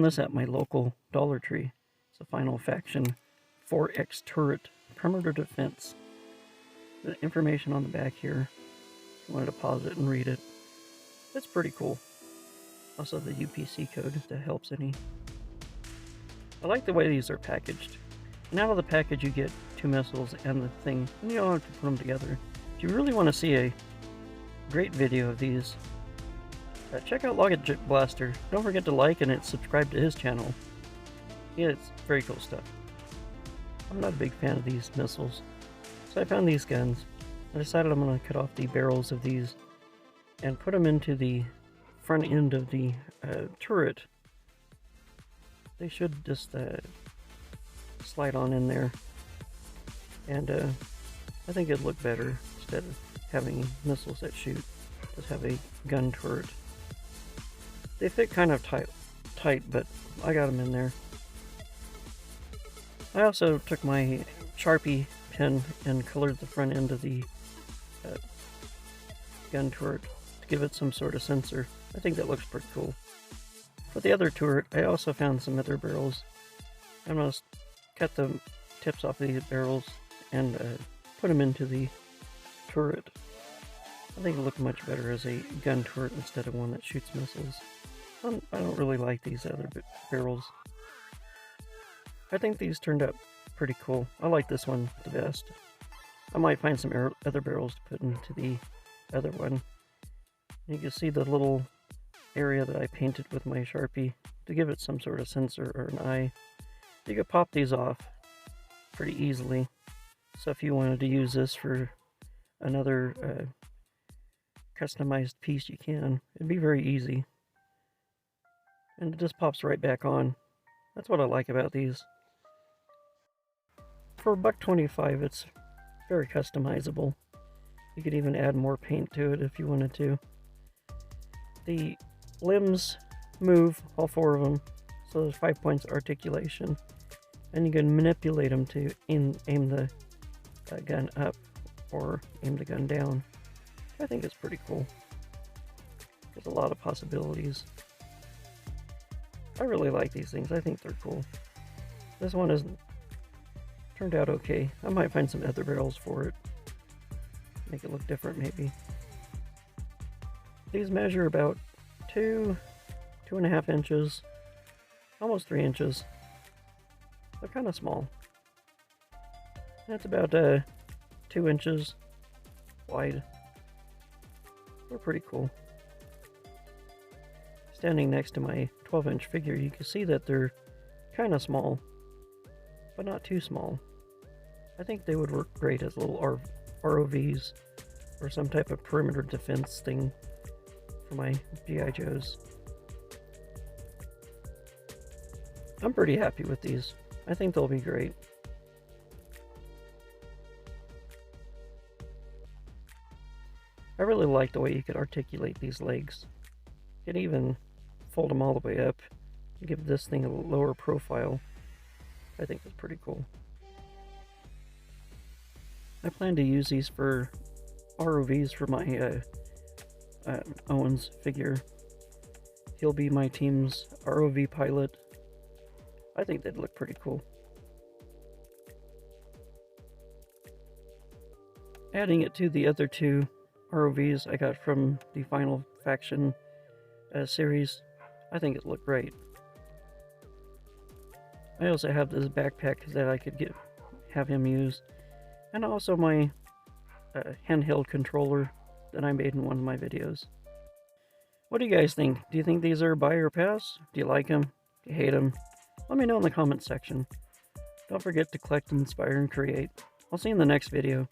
found this at my local Dollar Tree. It's a Final Faction 4X turret perimeter defense. The information on the back here, if you wanted to pause it and read it. It's pretty cool. Also the UPC code that helps any. I like the way these are packaged. And out of the package you get 2 missiles and the thing, and you don't have to put them together. If you really want to see a great video of these, check out Logic Blaster. Don't forget to like and subscribe to his channel. Yeah, it's very cool stuff. I'm not a big fan of these missiles, so I found these guns. I decided I'm going to cut off the barrels of these and put them into the front end of the turret. They should just slide on in there, and I think it'd look better instead of having missiles that shoot. Just have a gun turret. They fit kind of tight, but I got them in there. I also took my Sharpie pen and colored the front end of the gun turret to give it some sort of sensor. I think that looks pretty cool. For the other turret, I also found some other barrels. I'm going to cut the tips off these barrels and put them into the turret. I think it'll look much better as a gun turret instead of one that shoots missiles. I don't really like these other barrels. I think these turned out pretty cool. I like this one the best. I might find some other barrels to put into the other one. You can see the little area that I painted with my Sharpie to give it some sort of sensor or an eye. You could pop these off pretty easily. So if you wanted to use this for another customized piece, you can. It'd be very easy. And it just pops right back on. That's what I like about these. For $1.25, it's very customizable. You could even add more paint to it if you wanted to. The limbs move, all 4 of them, so there's 5 points of articulation. And you can manipulate them to aim the gun up or aim the gun down. I think it's pretty cool. There's a lot of possibilities. I really like these things. I think they're cool. This one isn't turned out okay. I might find some other barrels for it. Make it look different maybe. These measure about 2.5 inches, almost 3 inches. They're kind of small. That's about 2 inches wide. They're pretty cool. Standing next to my 12-inch figure, you can see that they're kind of small, but not too small. I think they would work great as little ROVs or some type of perimeter defense thing for my g.i.joes. I'm pretty happy with these. I think they'll be great. I really like the way you could articulate these legs. You can even fold them all the way up and give this thing a lower profile. I think that's pretty cool. I plan to use these for ROVs for my Owens figure. He'll be my team's ROV pilot. I think they'd look pretty cool. Adding it to the other 2 ROVs I got from the Final Faction series, I think it looked great. I also have this backpack that I could have him use, and also my handheld controller that I made in one of my videos. What do you guys think? Do you think these are buy or pass? Do you like them? Do you hate them? Let me know in the comments section. Don't forget to collect, inspire, and create. I'll see you in the next video.